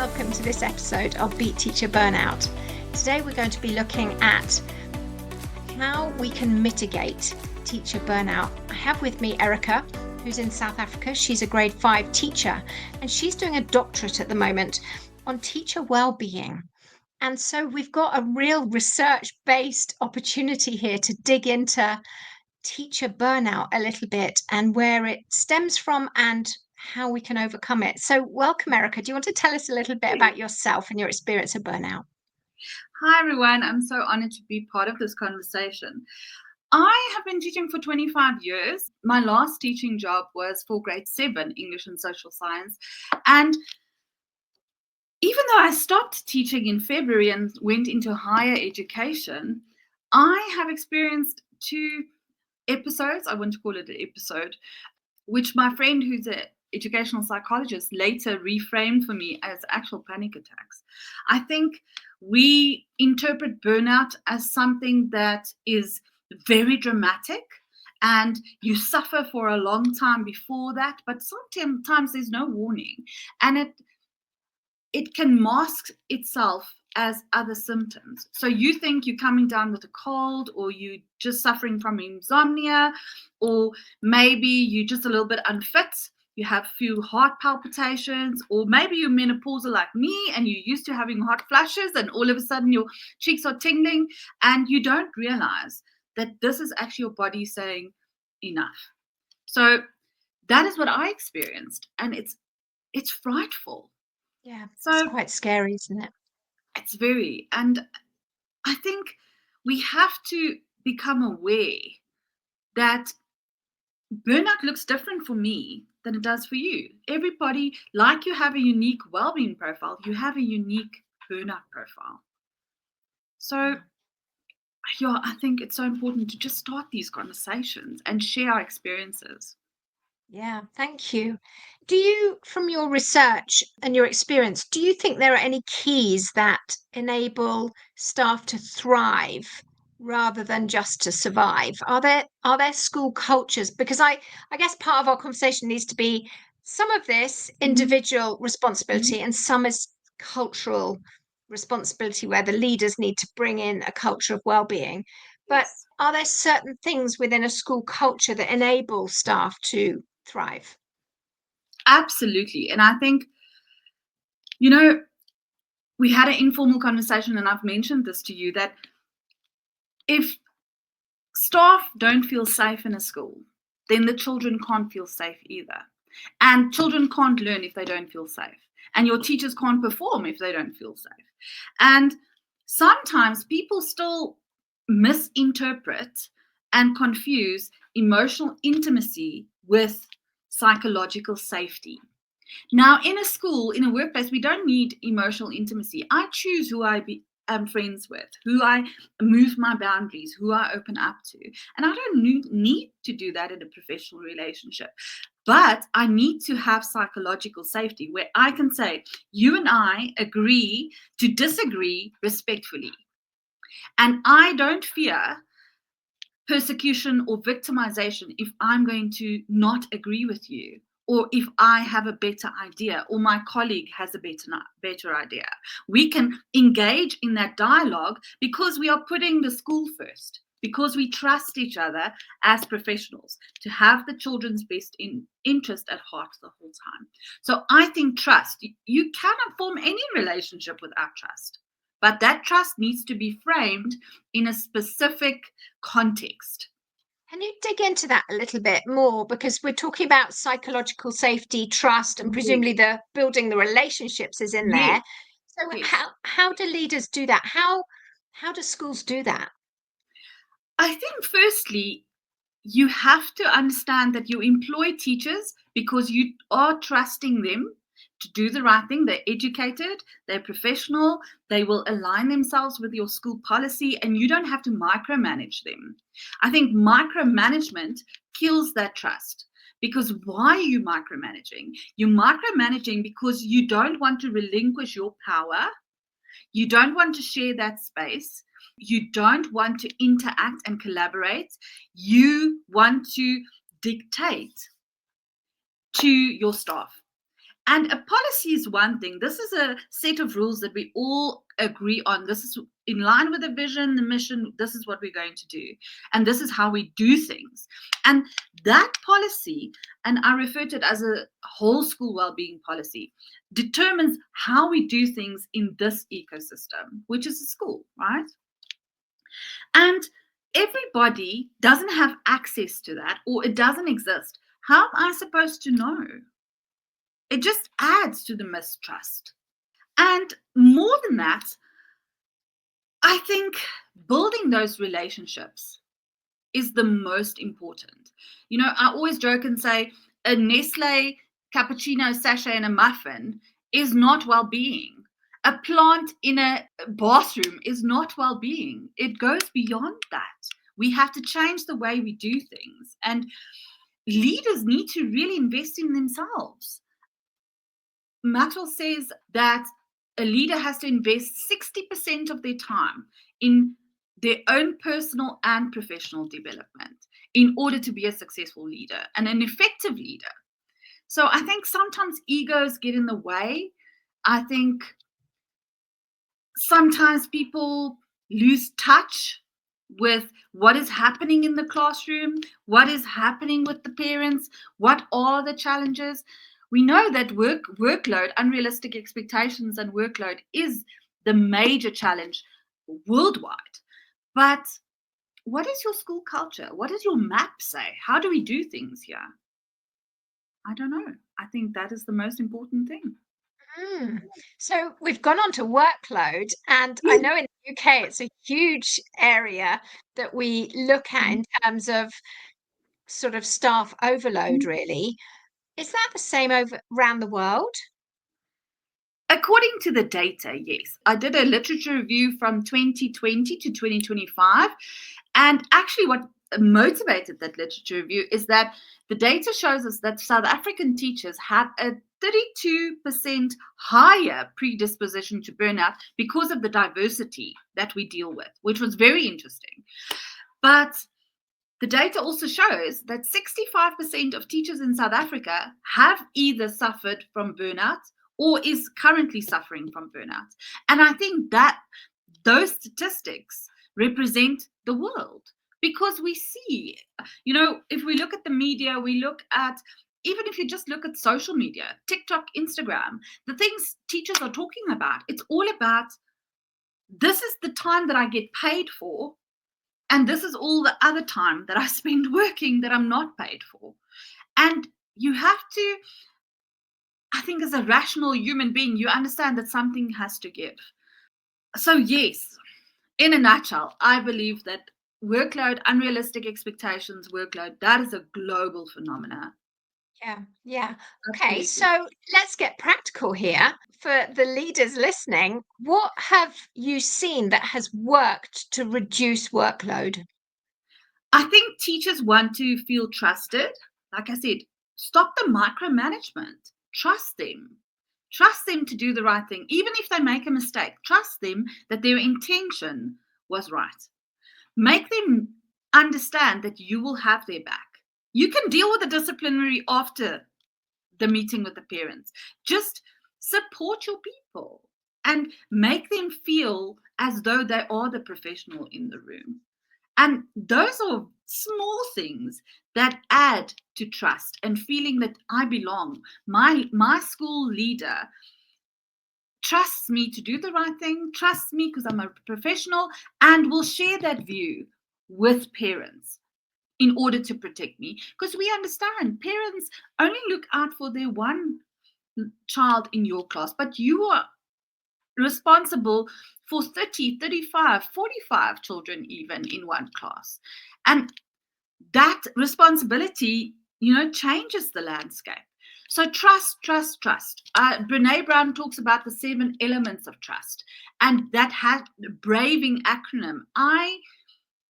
welcome to this episode of Beat Teacher Burnout. Today we're going to be looking at how we can mitigate teacher burnout. I have with me Erika, who's in South Africa. She's a grade 5 teacher and she's doing a doctorate at the moment on teacher well-being. And so we've got a real research-based opportunity here to dig into teacher burnout a little bit and where it stems from and how we can overcome it. So welcome, Erika. Do you want to tell us a little bit about yourself and your experience of burnout? Hi, everyone. I'm so honored to be part of this conversation. I have been teaching for 25 years. My last teaching job was for grade 7 English and social science. And even though I stopped teaching in February and went into higher education, I have experienced 2 episodes, I want to call it an episode, which my friend who's an educational psychologist later reframed for me as actual panic attacks. I think we interpret burnout as something that is very dramatic and you suffer for a long time before that, but sometimes there's no warning, and it can mask itself as other symptoms. So you think you're coming down with a cold, or you just suffering from insomnia, or maybe you're just a little bit unfit, you have few heart palpitations, or maybe you're menopausal like me and you're used to having hot flashes and all of a sudden your cheeks are tingling and you don't realize that this is actually your body saying enough. So that is what I experienced, and it's frightful. Yeah, So it's quite scary, isn't it? it's very, and I think we have to become aware that burnout looks different for me than it does for you. Everybody, like you have a unique well-being profile, you have a unique burnout profile. So yeah, I think it's so important to just start these conversations and share our experiences. Yeah, thank you. Do you, from your research and your experience, do you think there are any keys that enable staff to thrive rather than just to survive? Are there school cultures? Because I guess part of our conversation needs to be some of this Mhm, individual mhm. responsibility and some is cultural responsibility where the leaders need to bring in a culture of well-being. But Yes, are there certain things within a school culture that enable staff to thrive? absolutely. And I think, you know, we had an informal conversation, and I've mentioned this to you, that if staff don't feel safe in a school, then the children can't feel safe either. And children can't learn if they don't feel safe. And your teachers can't perform if they don't feel safe. And sometimes people still misinterpret and confuse emotional intimacy with psychological safety. Now, in a school, in a workplace, we don't need emotional intimacy. I choose who am friends with, who I move my boundaries, who I open up to. And I don't need to do that in a professional relationship. But I need to have psychological safety where I can say, you and I agree to disagree respectfully. And I don't fear persecution or victimization if I'm going to not agree with you, or if I have a better idea, or my colleague has a better idea. We can engage in that dialogue because we are putting the school first, because we trust each other as professionals to have the children's best interest at heart the whole time. So I think trust, you cannot form any relationship without trust. But that trust needs to be framed in a specific context. Can you dig into that a little bit more? Because we're talking about psychological safety, trust, and Yes, presumably the building the relationships is in yes, there. So yes. how do leaders do that? How do schools do that? I think firstly, you have to understand that you employ teachers because you are trusting them to do the right thing. They're educated, they're professional, they will align themselves with your school policy, and you don't have to micromanage them. I think micromanagement kills that trust. Because why are you micromanaging? You're micromanaging because you don't want to relinquish your power. You don't want to share that space. You don't want to interact and collaborate. You want to dictate to your staff. And a policy is one thing. This is a set of rules that we all agree on. This is in line with the vision, the mission. This is what we're going to do. And this is how we do things. And that policy, and I refer to it as a whole school well-being policy, determines how we do things in this ecosystem, which is a school, right? And everybody doesn't have access to that, or it doesn't exist. How am I supposed to know? It just adds to the mistrust. And more than that, I think building those relationships is the most important. You know, I always joke and say a Nestle cappuccino sachet and a muffin is not well-being. A plant in a bathroom is not well-being. It goes beyond that. We have to change the way we do things. And leaders need to really invest in themselves. Maxwell says that a leader has to invest 60% of their time in their own personal and professional development in order to be a successful leader and an effective leader. So I think sometimes egos get in the way. I think sometimes people lose touch with what is happening in the classroom, what is happening with the parents, what are the challenges. We know that workload, unrealistic expectations and workload is the major challenge worldwide. But what is your school culture? What does your map say? How do we do things here? I don't know. I think that is the most important thing. So we've gone on to workload, and I know in the UK it's a huge area that we look at in terms of sort of staff overload, really. Is that the same over around the world? According to the data, yes. I did a literature review from 2020 to 2025. And actually, what motivated that literature review is that the data shows us that South African teachers have a 32% higher predisposition to burnout because of the diversity that we deal with, which was very interesting. But the data also shows that 65% of teachers in South Africa have either suffered from burnout or is currently suffering from burnout. And I think that those statistics represent the world, because we see, you know, if we look at the media, we look at, even if you just look at social media, TikTok, Instagram, the things teachers are talking about, it's all about, this is the time that I get paid for, and this is all the other time that I spend working that I'm not paid for. And you have to, I think as a rational human being, you understand that something has to give. So yes, in a nutshell, I believe that workload, unrealistic expectations, workload, that is a global phenomena. Yeah. Okay, Absolutely. so let's get practical here. For the leaders listening, what have you seen that has worked to reduce workload? I think teachers want to feel trusted. Like I said, stop the micromanagement. Trust them. Trust them to do the right thing. Even if they make a mistake, trust them that their intention was right. Make them understand that you will have their back. You can deal with the disciplinary after the meeting with the parents. Just support your people and make them feel as though they are the professional in the room. And those are small things that add to trust and feeling that I belong. My school leader trusts me to do the right thing, trusts me because I'm a professional, and will share that view with parents in order to protect me. Because we understand parents only look out for their one child in your class, but you are responsible for 30, 35, 45 children even in one class. And that responsibility, you know, changes the landscape. So trust, trust, trust. Brene Brown talks about the 7 elements of trust, and that has braving acronym.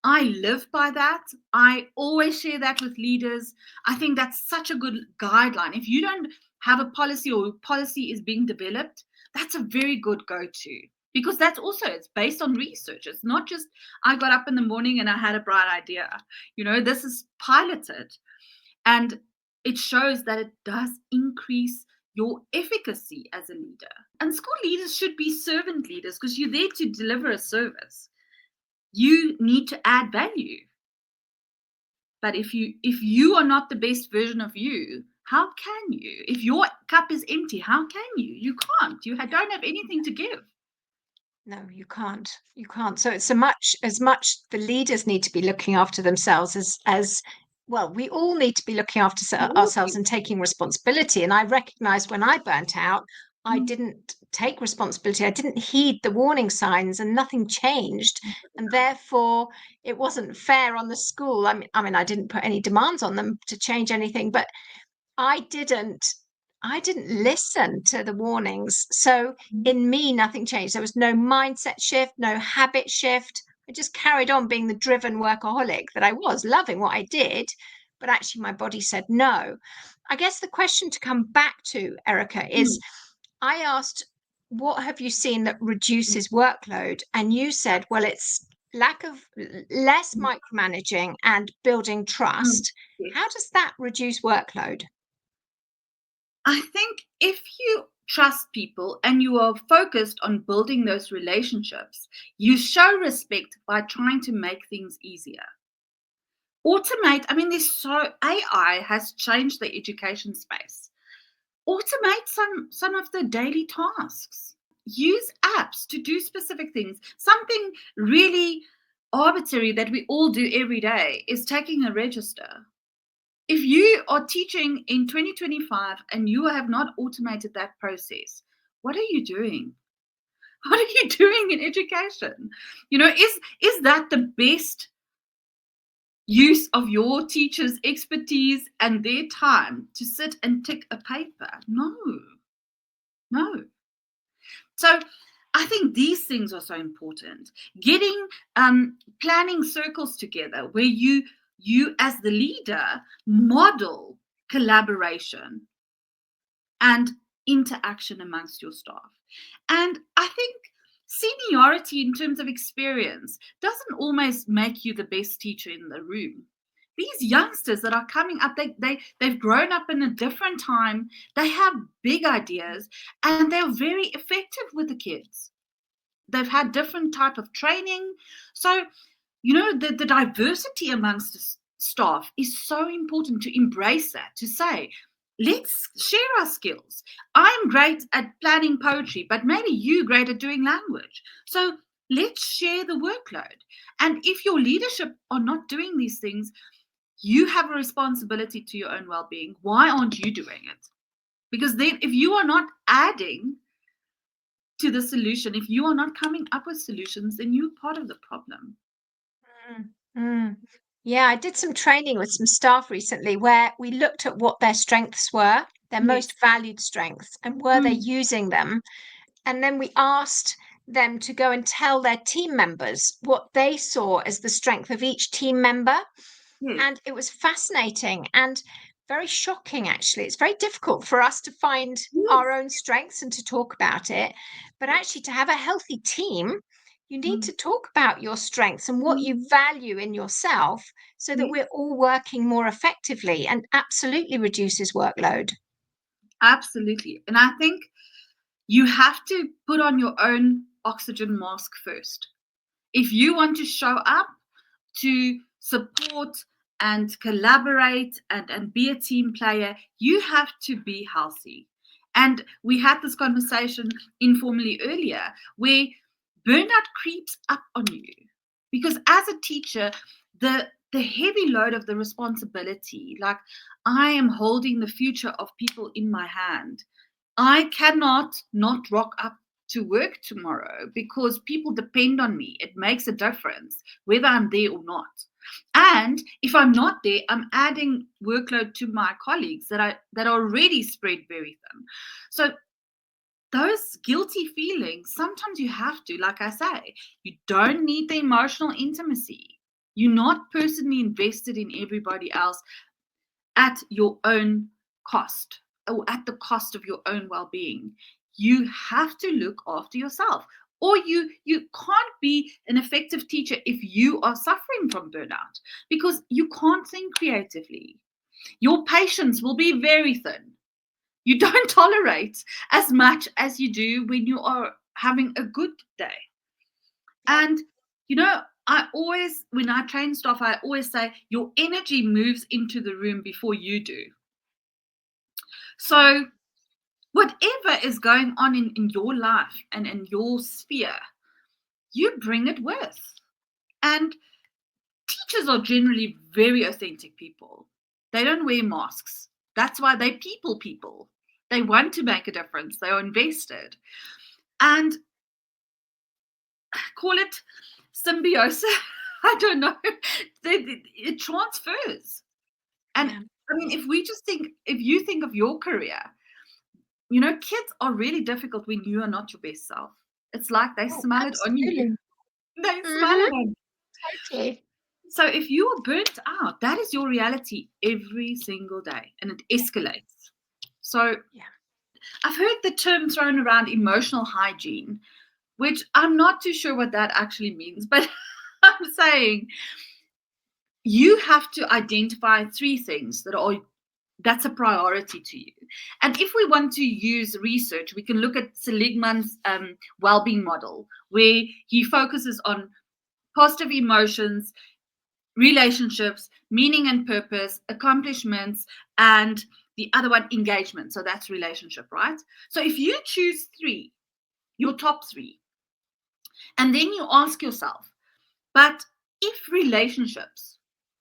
I live by that. I always share that with leaders. I think that's such a good guideline. If you don't have a policy or policy is being developed, that's a very good go-to, because that's also, it's based on research. It's not just I got up in the morning and I had a bright idea. You know, this is piloted, and it shows that it does increase your efficacy as a leader. And school leaders should be servant leaders because you're there to deliver a service. You need to add value. But if you are not the best version of you, how can you? If your cup is empty, how can you? You can't. You don't have anything to give. No, you can't. You can't. So it's as much the leaders need to be looking after themselves as well, we all need to be looking after ourselves and taking responsibility. And I recognize when I burnt out, I didn't take responsibility. I didn't heed the warning signs and nothing changed. And therefore it wasn't fair on the school. I mean, I didn't put any demands on them to change anything, but I didn't listen to the warnings. So in me, nothing changed. There was no mindset shift, no habit shift. I just carried on being the driven workaholic that I was, loving what I did. But actually, my body said no. I guess the question to come back to, Erika, is I asked, what have you seen that reduces workload? And you said, well, it's less micromanaging and building trust. How does that reduce workload? I think if you trust people and you are focused on building those relationships, you show respect by trying to make things easier. Automate, I mean, AI has changed the education space. Automate some of the daily tasks. Use apps to do specific things. Something really arbitrary that we all do every day is taking a register. If you are teaching in 2025 and you have not automated that process, what are you doing? What are you doing in education? Is that the best use of your teacher's expertise and their time to sit and tick a paper? No. So I think these things are so important. Getting planning circles together where you as the leader model collaboration and interaction amongst your staff. And I think seniority in terms of experience doesn't almost make you the best teacher in the room. These youngsters that are coming up, they've grown up in a different time, they have big ideas, and they're very effective with the kids. They've had different type of training. So, the diversity amongst the staff is so important to embrace that, to say, let's share our skills. I'm great at planning poetry, but maybe you're great at doing language. So let's share the workload. And if your leadership are not doing these things, you have a responsibility to your own well-being. Why aren't you doing it? Because then if you are not adding to the solution, if you are not coming up with solutions, then you're part of the problem. Yeah, I did some training with some staff recently where we looked at what their strengths were, their most valued strengths, and were they using them? And then we asked them to go and tell their team members what they saw as the strength of each team member. And it was fascinating and very shocking, actually. It's very difficult for us to find our own strengths and to talk about it. But actually, to have a healthy team, you need to talk about your strengths and what you value in yourself so that we're all working more effectively, and absolutely reduces workload. Absolutely. And I think you have to put on your own oxygen mask first. If you want to show up to support and collaborate and be a team player, you have to be healthy. And we had this conversation informally earlier where burnout creeps up on you. Because as a teacher, the heavy load of the responsibility, like I am holding the future of people in my hand. I cannot not rock up to work tomorrow because people depend on me. It makes a difference whether I'm there or not. And if I'm not there, I'm adding workload to my colleagues that are already spread very thin. So those guilty feelings, sometimes you have to, like I say, you don't need the emotional intimacy. You're not personally invested in everybody else at your own cost or at the cost of your own well-being. You have to look after yourself. Or you can't be an effective teacher if you are suffering from burnout because you can't think creatively. Your patience will be very thin. You don't tolerate as much as you do when you are having a good day. And, when I train staff, I always say your energy moves into the room before you do. So, whatever is going on in your life and in your sphere, you bring it with. And teachers are generally very authentic people. They don't wear masks. That's why they people. They want to make a difference. They are invested. And call it symbiosis. I don't know. It transfers. And I mean, if you think of your career, kids are really difficult when you are not your best self. It's like they smell it on you. They smell it on you. Totally. So if you are burnt out, that is your reality every single day, and it escalates. So I've heard the term thrown around, emotional hygiene, which I'm not too sure what that actually means, but I'm saying you have to identify 3 things that's a priority to you. And if we want to use research, we can look at Seligman's well-being model, where he focuses on positive emotions, relationships, meaning and purpose, accomplishments, and the other one, engagement. So that's relationship, right? So if you choose 3, your top 3, and then you ask yourself, but if relationships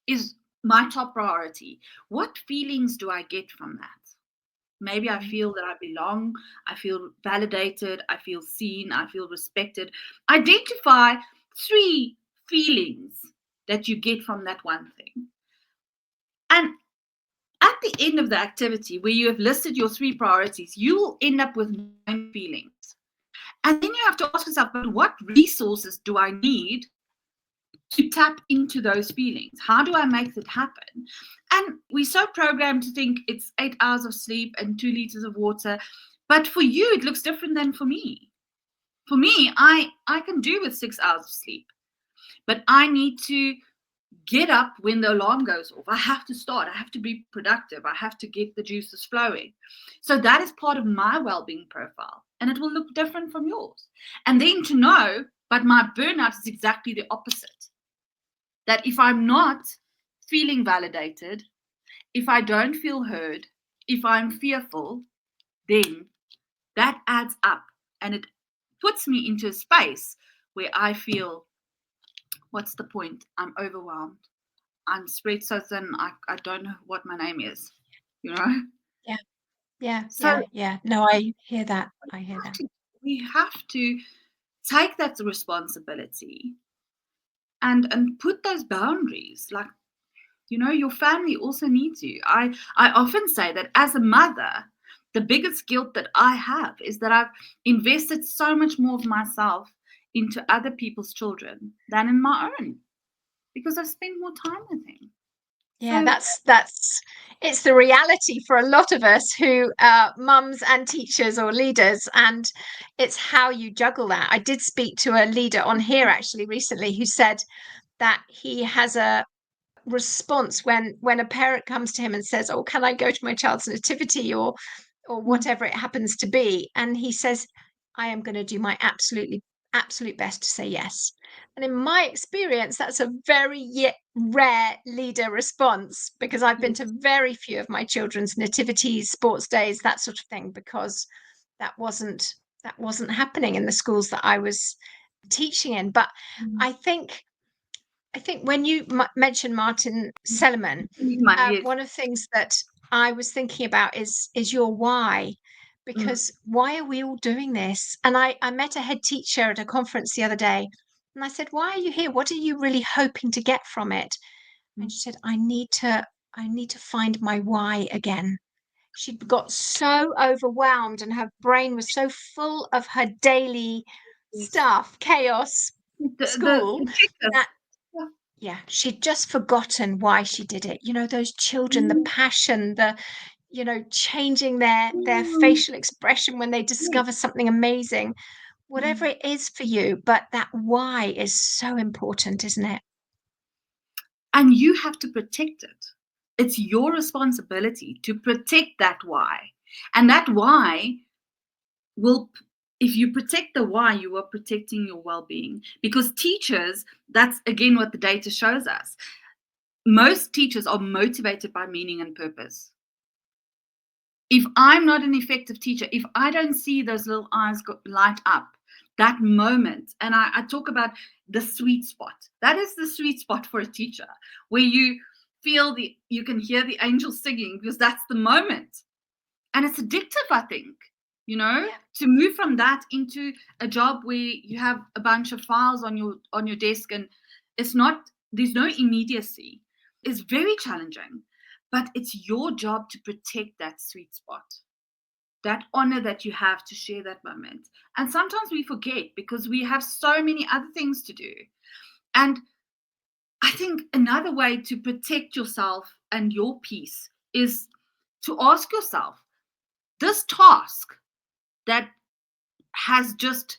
is my top priority, what feelings do I get from that? Maybe I feel that I belong, I feel validated, I feel seen, I feel respected. Identify 3 feelings that you get from that one thing. And at the end of the activity, where you have listed your 3 priorities, you will end up with 9 feelings. And then you have to ask yourself, but what resources do I need to tap into those feelings? How do I make that happen? And we're so programmed to think it's 8 hours of sleep and 2 liters of water. But for you, it looks different than for me. For me, I can do with 6 hours of sleep. But I need to get up when the alarm goes off. I have to start. I have to be productive. I have to get the juices flowing. So that is part of my well-being profile. And it will look different from yours. And then to know, but my burnout is exactly the opposite. That if I'm not feeling validated, if I don't feel heard, if I'm fearful, then that adds up. And it puts me into a space where I feel, what's the point? I'm overwhelmed. I'm spread so thin, I don't know what my name is, No, I hear that. We have to take that responsibility and put those boundaries. Like, your family also needs you. I often say that as a mother, the biggest guilt that I have is that I've invested so much more of myself into other people's children than in my own, because I've spent more time with them. Yeah, that's it's the reality for a lot of us who are mums and teachers or leaders, and it's how you juggle that. I did speak to a leader on here actually recently who said that he has a response when a parent comes to him and says, "Oh, can I go to my child's nativity?" or whatever it happens to be, and he says, "I am going to do my absolute best to say yes." And in my experience, that's a very rare leader response, because I've been to very few of my children's nativities, sports days, that sort of thing, because that wasn't happening in the schools that I was teaching in. But I think when you mentioned Martin Seligman, Yes. one of the things that I was thinking about is your why, because why are we all doing this? And I met a head teacher at a conference the other day, and I said, "Why are you here? What are you really hoping to get from it?" And she said, I need to find my why again." She'd got so overwhelmed and her brain was so full of her daily stuff, chaos, school, that she'd just forgotten why she did it. Those children, the passion, the changing their facial expression when they discover something amazing, whatever it is for you. But that why is so important, isn't it? And you have to protect it. It's your responsibility to protect that why. And that why will, if you protect the why, you are protecting your well-being. Because teachers, that's again what the data shows us. Most teachers are motivated by meaning and purpose. If I'm not an effective teacher, if I don't see those little eyes light up, that moment, and I talk about the sweet spot. That is the sweet spot for a teacher, where you feel you can hear the angels singing, because that's the moment. And it's addictive, I think, Yeah. to move from that into a job where you have a bunch of files on your desk, and there's no immediacy. It's very challenging, but it's your job to protect that sweet spot, that honor that you have to share that moment. And sometimes we forget because we have so many other things to do. And I think another way to protect yourself and your peace is to ask yourself, this task that has just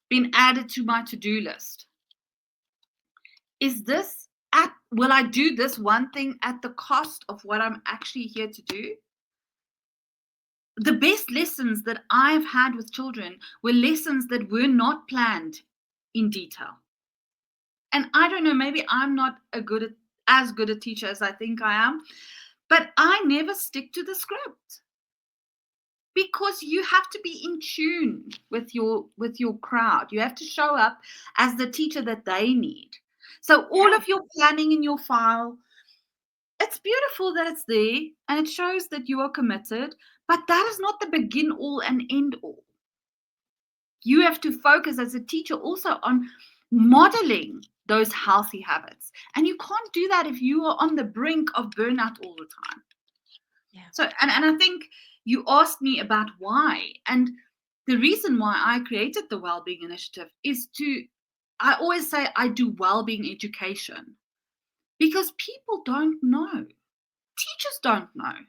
been added to my to-do list, will I do this one thing at the cost of what I'm actually here to do? The best lessons that I've had with children were lessons that were not planned in detail. And I don't know, maybe I'm not as good a teacher as I think I am, but I never stick to the script, because you have to be in tune with your crowd. You have to show up as the teacher that they need. So all Yeah. of your planning in your file, it's beautiful that it's there and it shows that you are committed, but that is not the begin all and end all. You have to focus as a teacher also on modeling those healthy habits. And you can't do that if you are on the brink of burnout all the time. Yeah. So, and I think you asked me about why. And the reason why I created the Wellbeing Initiative is I always say I do wellbeing education, because people don't know. Teachers don't know.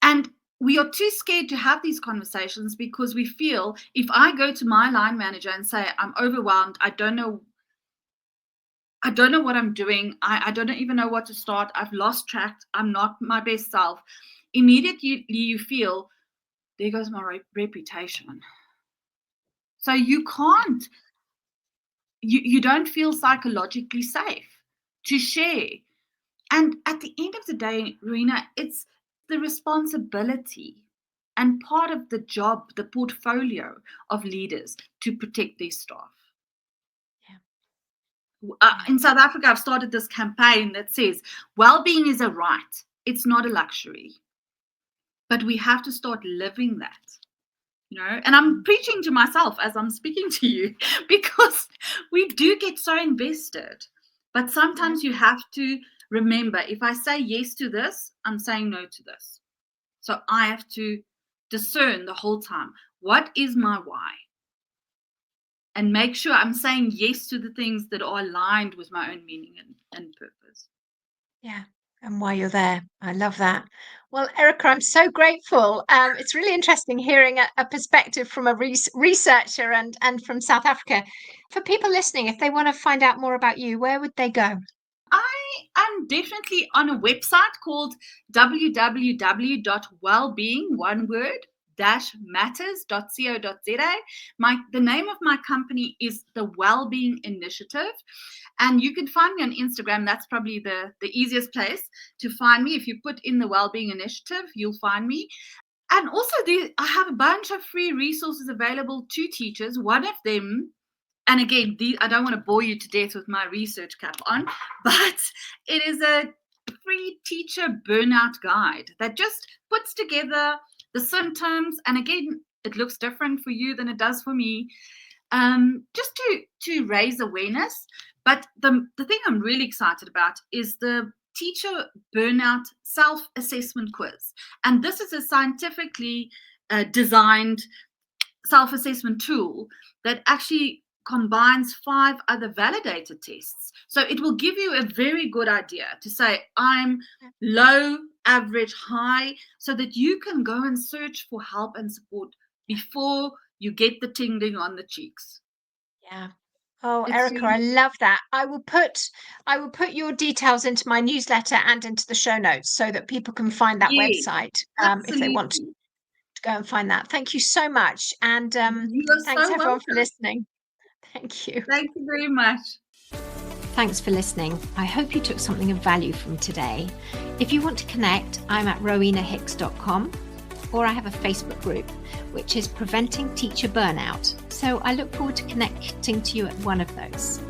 And we are too scared to have these conversations, because we feel if I go to my line manager and say, I'm overwhelmed, I don't know what I'm doing, I don't even know what to start, I've lost track, I'm not my best self, immediately you feel, there goes my reputation. So you can't, you don't feel psychologically safe to share. And at the end of the day, Rena, it's the responsibility and part of the job, the portfolio of leaders, to protect their staff. Yeah. Yeah. In South Africa, I've started this campaign that says well-being is a right. It's not a luxury. But we have to start living that. And I'm preaching to myself as I'm speaking to you, because we do get so invested. But sometimes you have to remember, if I say yes to this, I'm saying no to this. So I have to discern the whole time, what is my why? And make sure I'm saying yes to the things that are aligned with my own meaning and purpose. Yeah. And while you're there, I love that. Well, Erika, I'm so grateful. It's really interesting hearing a perspective from a researcher and from South Africa. For people listening, if they want to find out more about you, where would they go? I am definitely on a website called www.wellbeing, one word, matters.co.za. The name of my company is the Wellbeing Initiative, and you can find me on Instagram. That's probably the easiest place to find me. If you put in the Wellbeing Initiative, you'll find me. And also, I have a bunch of free resources available to teachers. One of them, and again, I don't want to bore you to death with my research cap on, but it is a free teacher burnout guide that just puts together the symptoms. And again, it looks different for you than it does for me, just to raise awareness. But the thing I'm really excited about is the teacher burnout self-assessment quiz. And this is a scientifically designed self-assessment tool that actually combines 5 other validated tests. So it will give you a very good idea to say, I'm low, average, high, so that you can go and search for help and support before you get the tingling on the cheeks. Yeah. Oh, It's Erika, I really, love that. I will put your details into my newsletter and into the show notes so that people can find that yes, website if they want to. absolutely. go and find that. Thank you so much. And You are thanks so everyone for welcome. listening. Thank you. Thank you very much. Thanks for listening. I hope you took something of value from today. If you want to connect, I'm at rowenahicks.com, or I have a Facebook group, which is Preventing Teacher Burnout. So I look forward to connecting to you at one of those.